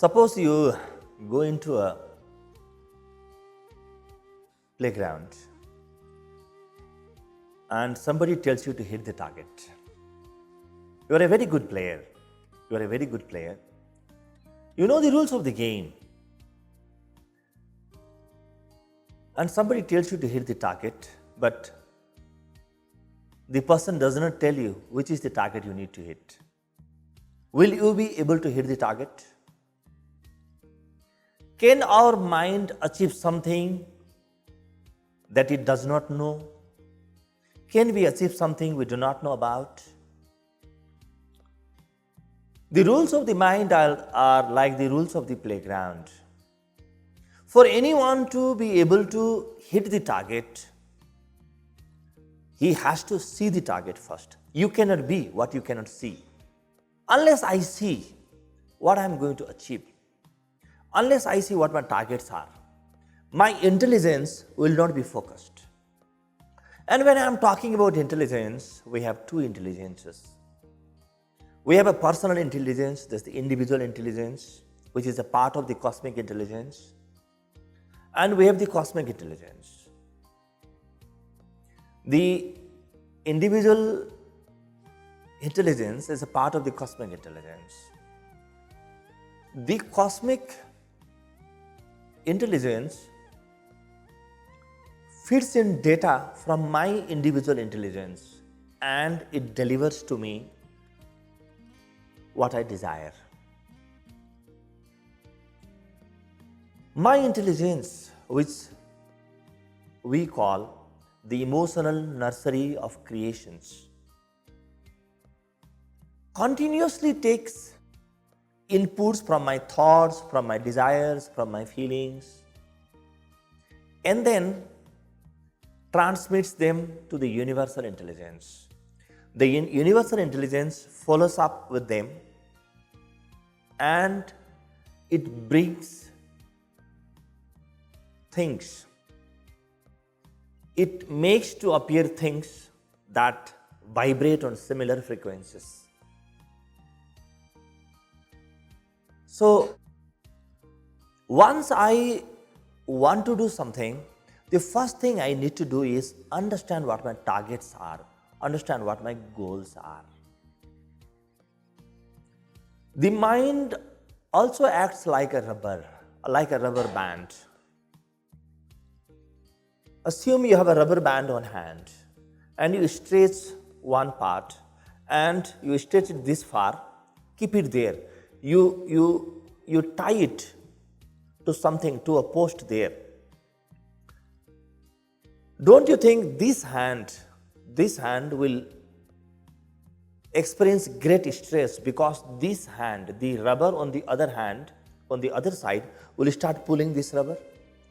Suppose you go into a playground and somebody tells you to hit the target. You are a very good player. You are a very good player. You know the rules of the game. And somebody tells you to hit the target, but the person does not tell you which is the target you need to hit. Will you be able to hit the target? Can our mind achieve something that it does not know? Can we achieve something we do not know about? The rules of the mind are like the rules of the playground. For anyone to be able to hit the target, he has to see the target first. You cannot be what you cannot see. Unless I see what I am going to achieve, unless I see what my targets are, my intelligence will not be focused. And when I am talking about intelligence, we have two intelligences. We have a personal intelligence, that's the individual intelligence, which is a part of the cosmic intelligence. And we have the cosmic intelligence. The individual intelligence is a part of the cosmic intelligence. The cosmic intelligence feeds in data from my individual intelligence and it delivers to me what I desire. My intelligence, which we call the emotional nursery of creations, continuously takes inputs from my thoughts, from my desires, from my feelings, and then transmits them to the universal intelligence. The universal intelligence follows up with them and it brings things. It makes to appear things that vibrate on similar frequencies. So, once I want to do something, the first thing I need to do is understand what my targets are, understand what my goals are. The mind also acts like a rubber band. Assume you have a rubber band on hand and you stretch one part and you stretch it this far, keep it there. You tie it to something, to a post there. Don't you think this hand will experience great stress because this hand, the rubber on the other hand, on the other side, will start pulling this rubber,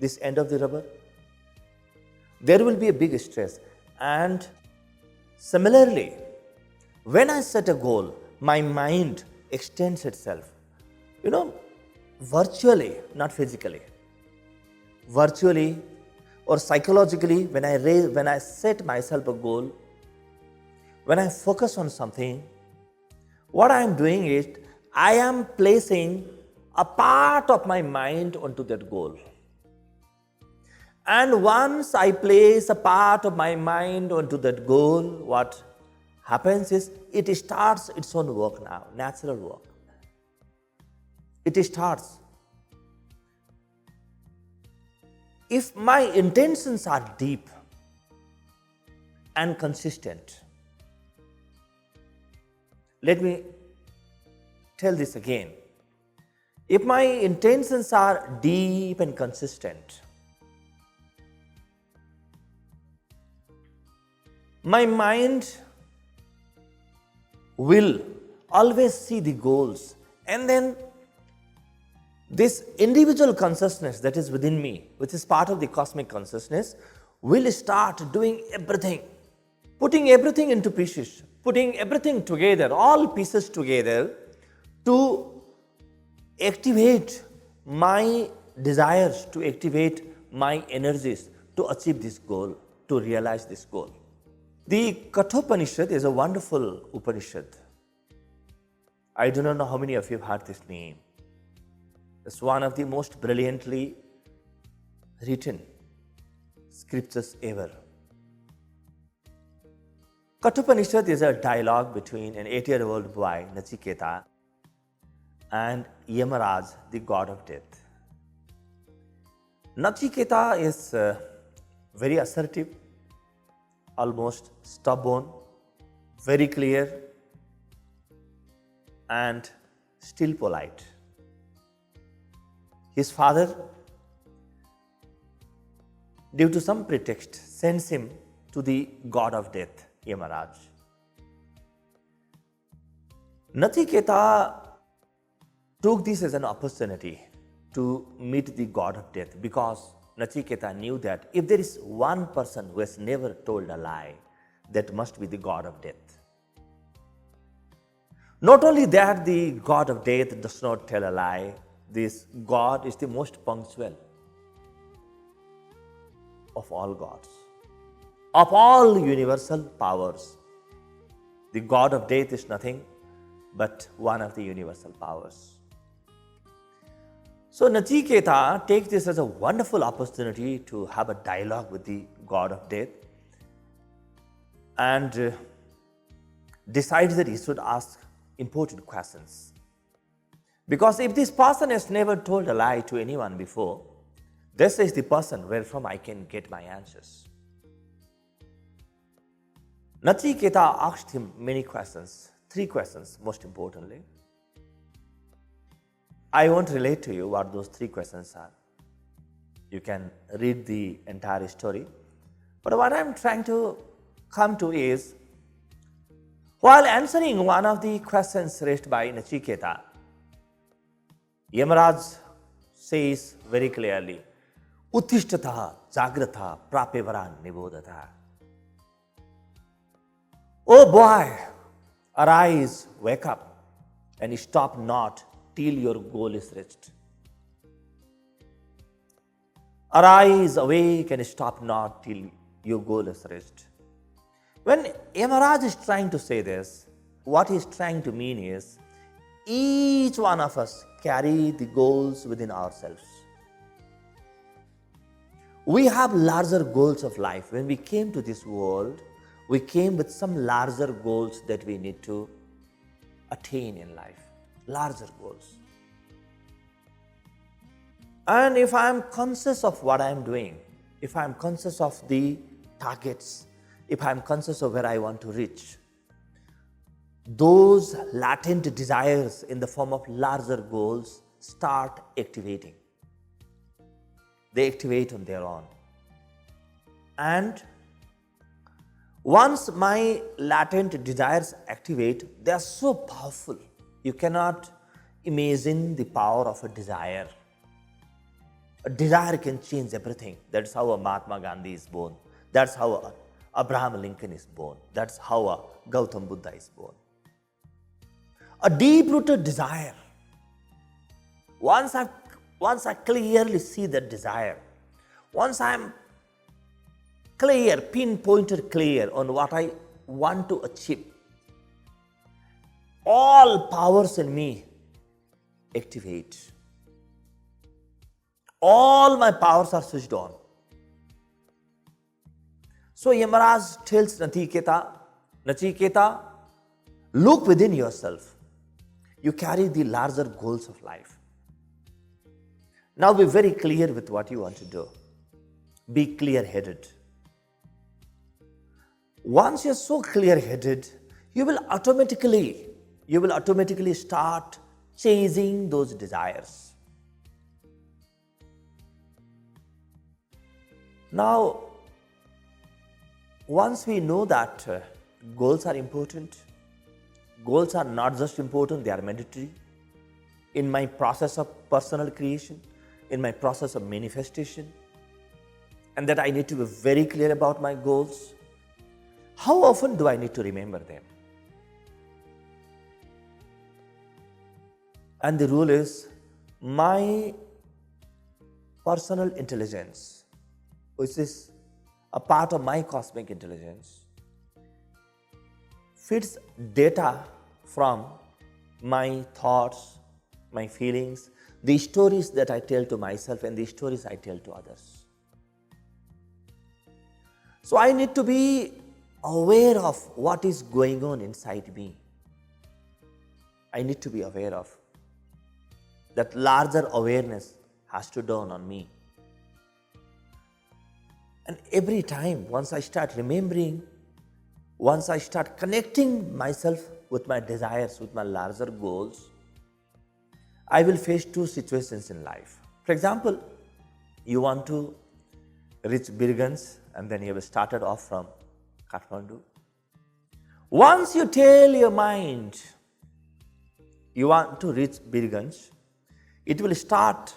this end of the rubber? There will be a big stress. And similarly, when I set a goal, my mind extends itself. Virtually, not physically. Virtually or psychologically, when I set myself a goal, when I focus on something, what I am doing is I am placing a part of my mind onto that goal. And once I place a part of my mind onto that goal, what happens is it starts its own work now, natural work. It starts. If my intentions are deep and consistent, let me tell this again. If my intentions are deep and consistent, my mind will always see the goals, and then this individual consciousness that is within me, which is part of the cosmic consciousness, will start doing everything, putting everything into pieces, putting everything together, all pieces together to activate my desires, to activate my energies to achieve this goal, to realize this goal. The Kathopanishad is a wonderful Upanishad. I do not know how many of you have heard this name. is one of the most brilliantly written scriptures ever. Kathopanishad is a dialogue between an 8-year-old boy, Nachiketa, and Yamaraj, the god of death. Nachiketa is very assertive, almost stubborn, very clear, and still polite. His father, due to some pretext, sends him to the god of death, Yamaraj. Nachiketa took this as an opportunity to meet the god of death, because Nachiketa knew that if there is one person who has never told a lie, that must be the god of death. Not only that, the god of death does not tell a lie, this god is the most punctual of all gods. Of all universal powers, the god of death is nothing but one of the universal powers. So Nachiketa takes this as a wonderful opportunity to have a dialogue with the god of death, and decides that he should ask important questions. Because if this person has never told a lie to anyone before, this is the person where from I can get my answers. Nachiketa asked him many questions, 3 questions most importantly. I won't relate to you what those 3 questions are. You can read the entire story. But what I'm trying to come to is, while answering one of the questions raised by Nachiketa, Yamaraj says very clearly, Uttishtatah jagratha prapevara nibodhatah. Oh boy, arise, wake up, and stop not till your goal is reached. Arise, awake, and stop not till your goal is reached. When Yamaraj is trying to say this, what he is trying to mean is, each one of us carry the goals within ourselves. We have larger goals of life. When we came to this world, we came with some larger goals that we need to attain in life. Larger goals. And if I am conscious of what I am doing, if I am conscious of the targets, if I am conscious of where I want to reach, those latent desires in the form of larger goals start activating. They activate on their own. And once my latent desires activate, they are so powerful. You cannot imagine the power of a desire. A desire can change everything. That's how a Mahatma Gandhi is born. That's how a Abraham Lincoln is born. That's how a Gautam Buddha is born. A deep-rooted desire. Once I clearly see that desire, once I am clear, pinpointed clear on what I want to achieve, all powers in me activate. All my powers are switched on. So Yamaraj tells Nachiketa, look within yourself. You carry the larger goals of life. Now be very clear with what you want to do. Be clear-headed. Once you're so clear-headed, you will automatically start chasing those desires. Now, once we know that goals are important, goals are not just important, they are mandatory. In my process of personal creation, in my process of manifestation, and that I need to be very clear about my goals, how often do I need to remember them? And the rule is, my personal intelligence, which is a part of my cosmic intelligence, feeds data from my thoughts, my feelings, the stories that I tell to myself and the stories I tell to others. So I need to be aware of what is going on inside me. I need to be aware of that. Larger awareness has to dawn on me. And every time, once I start remembering, once I start connecting myself with my desires, with my larger goals, I will face two situations in life. For example, you want to reach Birgans and then you have started off from Kathmandu. Once you tell your mind you want to reach Birgans, it will start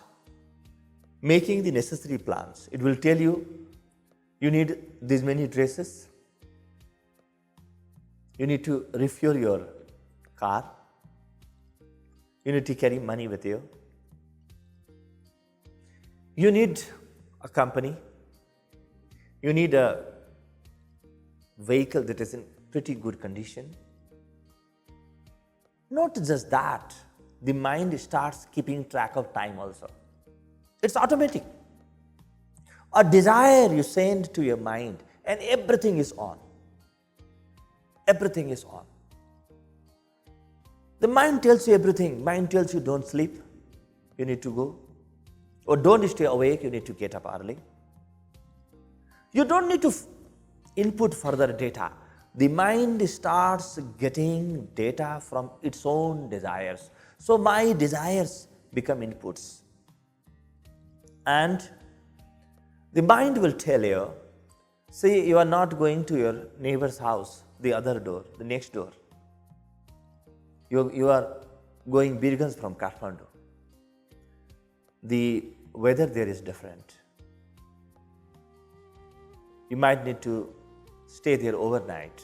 making the necessary plans. It will tell you, you need these many dresses, you need to refuel your car, you need to carry money with you, you need a company, you need a vehicle that is in pretty good condition. Not just that, the mind starts keeping track of time also. It's automatic. A desire you send to your mind and everything is on. Everything is on. The mind tells you everything. Mind tells you don't sleep, you need to go. Or don't stay awake, you need to get up early. You don't need to input further data. The mind starts getting data from its own desires. So my desires become inputs. And the mind will tell you, say you are not going to your neighbor's house, the other door, the next door. You are going Birgans from Kathmandu. The weather there is different. You might need to stay there overnight.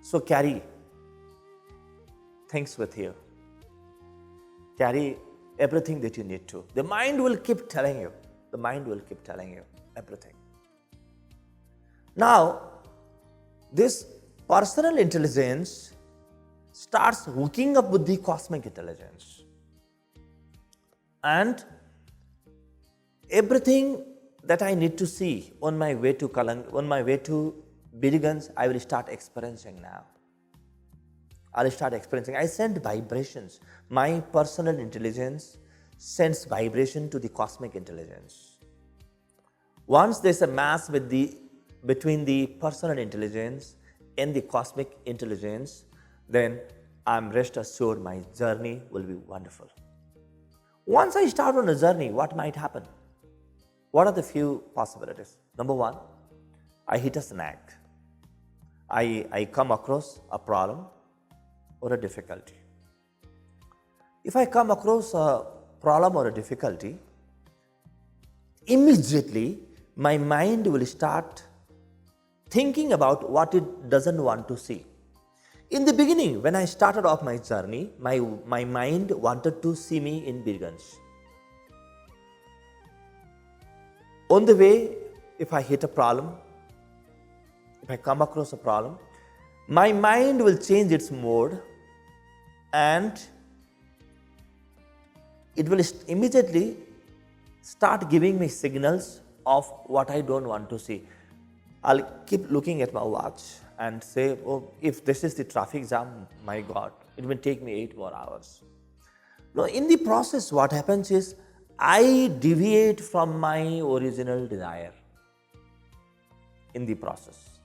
So carry things with you. Carry everything that you need to. The mind will keep telling you. The mind will keep telling you everything. Now, this personal intelligence starts hooking up with the cosmic intelligence. And everything that I need to see on my way to Birgans, I will start experiencing now. I will start experiencing. I send vibrations. My personal intelligence sends vibration to the cosmic intelligence. Once there's a match between the personal intelligence and the cosmic intelligence, then I'm rest assured my journey will be wonderful. Once I start on a journey, what might happen? What are the few possibilities? Number one, I hit a snag. I come across a problem or a difficulty. If I come across a problem or a difficulty, immediately my mind will start thinking about what it doesn't want to see. In the beginning, when I started off my journey, my mind wanted to see me in Birgans. On the way, if I hit a problem, if I come across a problem, my mind will change its mode and it will immediately start giving me signals of what I don't want to see. I'll keep looking at my watch and say, oh, if this is the traffic jam, my God, it will take me 8 more hours. Now, in the process, what happens is I deviate from my original desire in the process.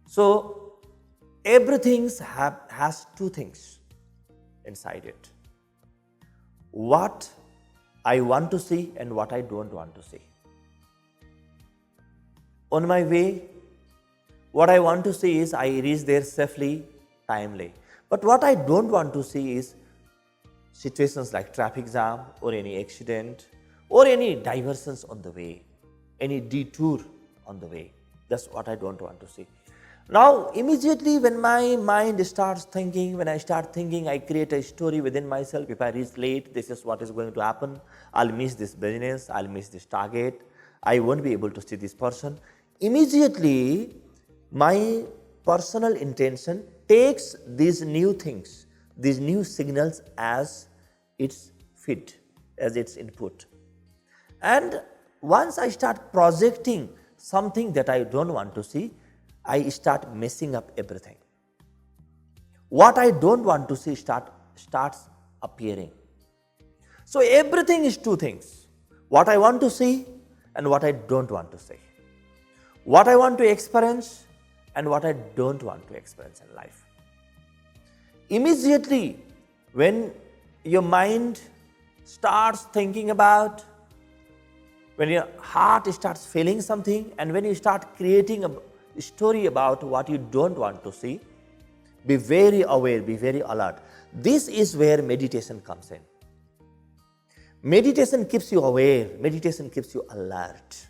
So, everything has two things inside it. What I want to see and what I don't want to see. On my way, what I want to see is I reach there safely, timely. But what I don't want to see is situations like traffic jam or any accident or any diversions on the way, any detour on the way. That's what I don't want to see. Now, immediately when my mind starts thinking, when I start thinking, I create a story within myself. If I reach late, this is what is going to happen. I'll miss this business, I'll miss this target. I won't be able to see this person. Immediately, my personal intention takes these new things, these new signals as its feed, as its input. And once I start projecting something that I don't want to see, I start messing up everything. What I don't want to see starts appearing. So everything is two things: what I want to see and what I don't want to see. What I want to experience and what I don't want to experience in life. Immediately, when your mind starts thinking about, when your heart starts feeling something, and when you start creating a story about what you don't want to see, be very aware, be very alert. This is where meditation comes in. Meditation keeps you aware, meditation keeps you alert.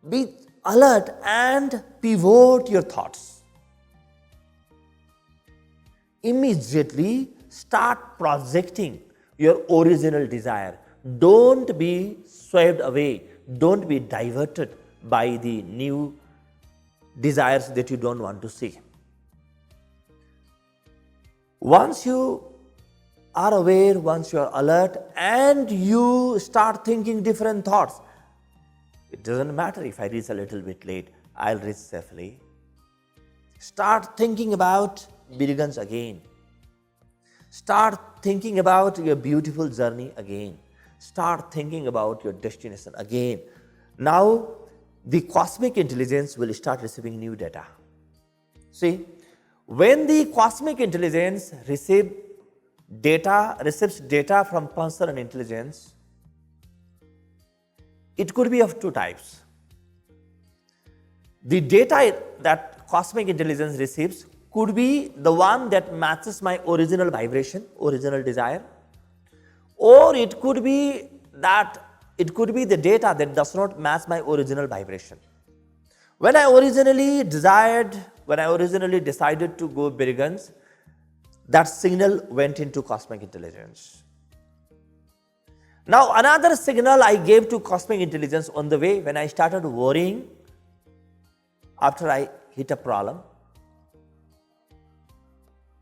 Be alert and pivot your thoughts. Immediately start projecting your original desire. Don't be swept away, don't be diverted by the new desires that you don't want to see. Once you are aware, once you are alert, and you start thinking different thoughts, it doesn't matter if I reach a little bit late, I'll reach safely. Start thinking about Birgans again. Start thinking about your beautiful journey again. Start thinking about your destination again. Now, the cosmic intelligence will start receiving new data. See, when the cosmic intelligence receives data from personal intelligence, it could be of two types. The data that cosmic intelligence receives could be the one that matches my original vibration, original desire, or it could be the data that does not match my original vibration. When I originally decided to go Birgans, that signal went into cosmic intelligence. Now another signal I gave to cosmic intelligence on the way when I started worrying after I hit a problem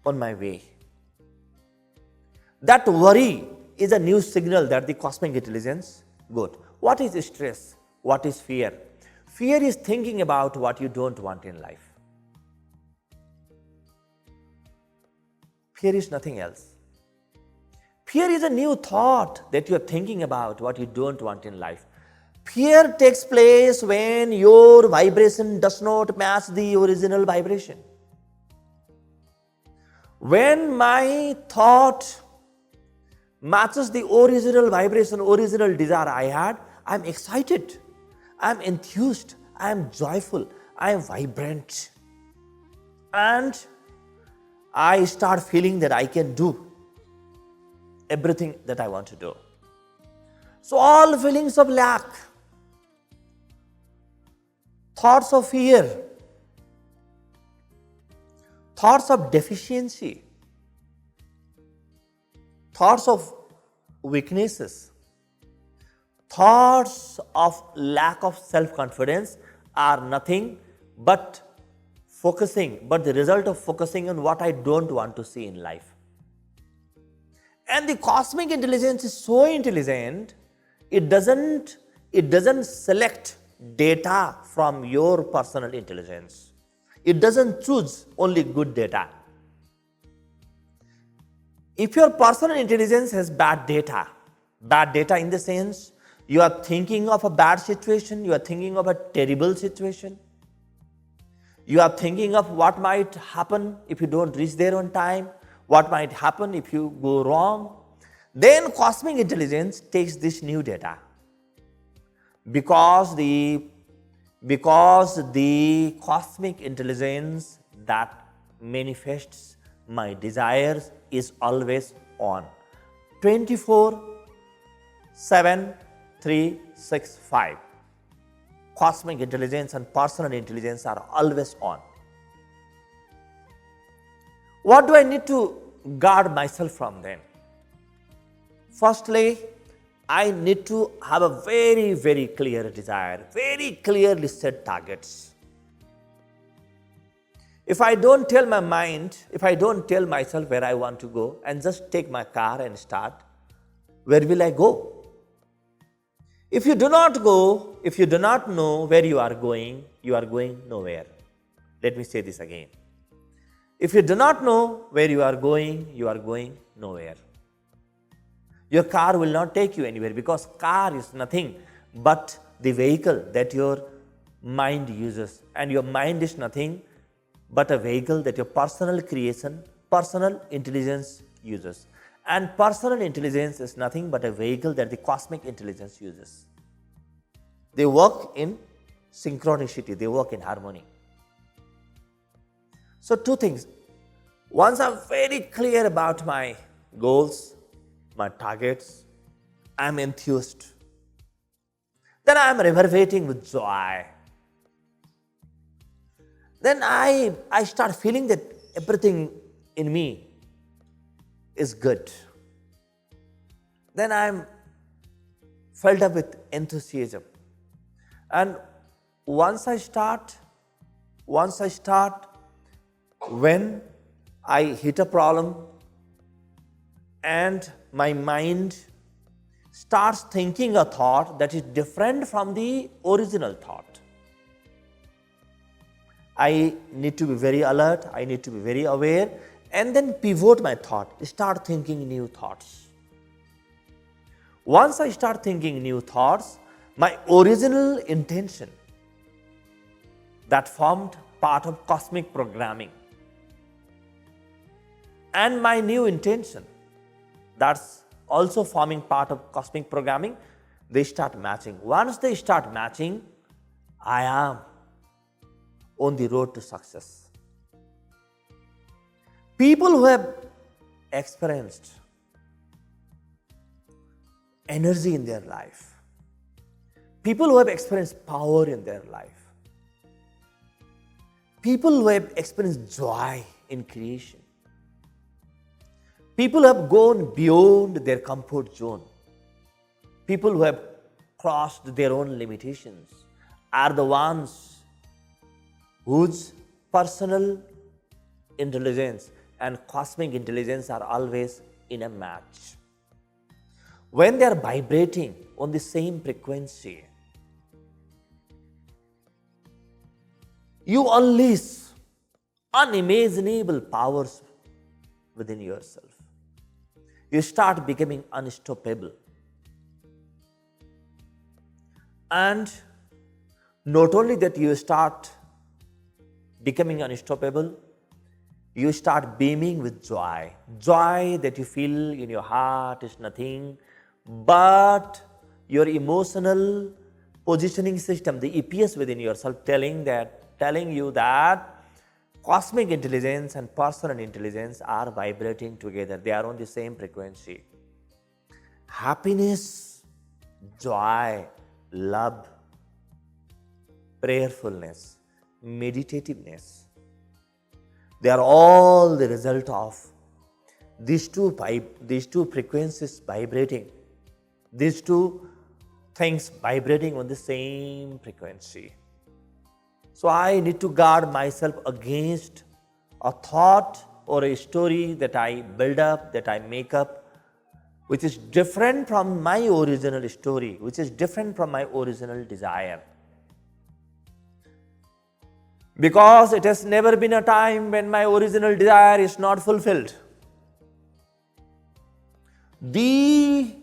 on my way. That worry is a new signal that the cosmic intelligence got. What is stress? What is fear? Fear is thinking about what you don't want in life. Fear is nothing else. Fear is a new thought that you are thinking about what you don't want in life. Fear takes place when your vibration does not match the original vibration. When my thought matches the original vibration, original desire I had, I am excited, I am enthused, I am joyful, I am vibrant. And I start feeling that I can do everything that I want to do. So all feelings of lack, thoughts of fear, thoughts of deficiency, thoughts of weaknesses, thoughts of lack of self-confidence are nothing but the result of focusing on what I don't want to see in life. And the cosmic intelligence is so intelligent, it doesn't select data from your personal intelligence. It doesn't choose only good data. If your personal intelligence has bad data in the sense you are thinking of a bad situation, you are thinking of a terrible situation, you are thinking of what might happen if you don't reach there on time, what might happen if you go wrong, then cosmic intelligence takes this new data. Because the cosmic intelligence that manifests my desires is always on. 24/7/365. Cosmic intelligence and personal intelligence are always on. What do I need to guard myself from them? Firstly, I need to have a very, very clear desire, very clearly set targets. If I don't tell my mind, if I don't tell myself where I want to go and just take my car and start, where will I go? If you do not go, if you do not know where you are going nowhere. Let me say this again. If you do not know where you are going nowhere. Your car will not take you anywhere, because car is nothing but the vehicle that your mind uses, and your mind is nothing but a vehicle that your personal creation, personal intelligence uses. And personal intelligence is nothing but a vehicle that the cosmic intelligence uses. They work in synchronicity, they work in harmony. So two things. Once I'm very clear about my goals, my targets, I'm enthused. Then I'm reverberating with joy. Then I start feeling that everything in me is good. Then I'm filled up with enthusiasm. And once I start, when I hit a problem and my mind starts thinking a thought that is different from the original thought, I need to be very alert, I need to be very aware, and then pivot my thought, start thinking new thoughts. Once I start thinking new thoughts, my original intention that formed part of cosmic programming and my new intention that's also forming part of cosmic programming, they start matching. Once they start matching, I am on the road to success. People who have experienced energy in their life, people who have experienced power in their life, people who have experienced joy in creation, people who have gone beyond their comfort zone, people who have crossed their own limitations, are the ones whose personal intelligence and cosmic intelligence are always in a match. When they are vibrating on the same frequency, you unleash unimaginable powers within yourself. You start becoming unstoppable. And not only that you start becoming unstoppable, you start beaming with joy. Joy that you feel in your heart is nothing but your emotional positioning system, the EPS within yourself telling you that cosmic intelligence and personal intelligence are vibrating together. They are on the same frequency. Happiness, joy, love, prayerfulness, meditativeness, they are all the result of these two frequencies vibrating, these two things vibrating on the same frequency. So I need to guard myself against a thought or a story that I build up, that I make up, which is different from my original story, which is different from my original desire. Because it has never been a time when my original desire is not fulfilled. The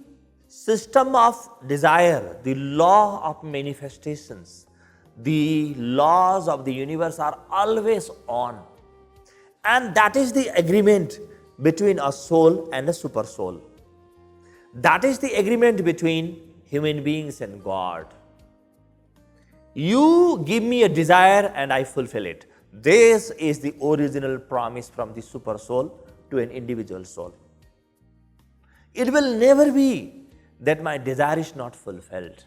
system of desire, the law of manifestations, the laws of the universe are always on. And that is the agreement between a soul and a super soul. That is the agreement between human beings and God. You give me a desire and I fulfill it. This is the original promise from the super soul to an individual soul. It will never be that my desire is not fulfilled.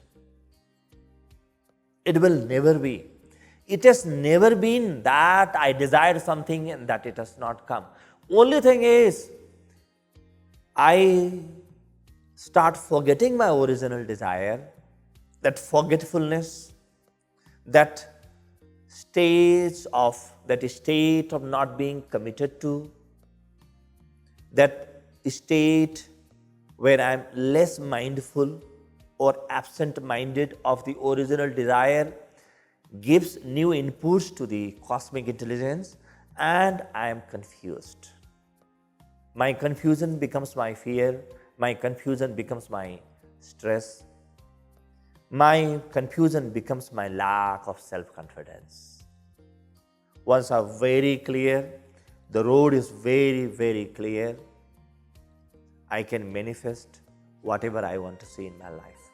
It will never be. It has never been that I desired something and that it has not come. Only thing is, I start forgetting my original desire, that forgetfulness, that state of not being committed to, that state where I'm less mindful or absent-minded of the original desire, gives new inputs to the cosmic intelligence, and I am confused. My confusion becomes my fear, my confusion becomes my stress, my confusion becomes my lack of self-confidence. Once I'm very clear, the road is very, very clear, I can manifest whatever I want to see in my life.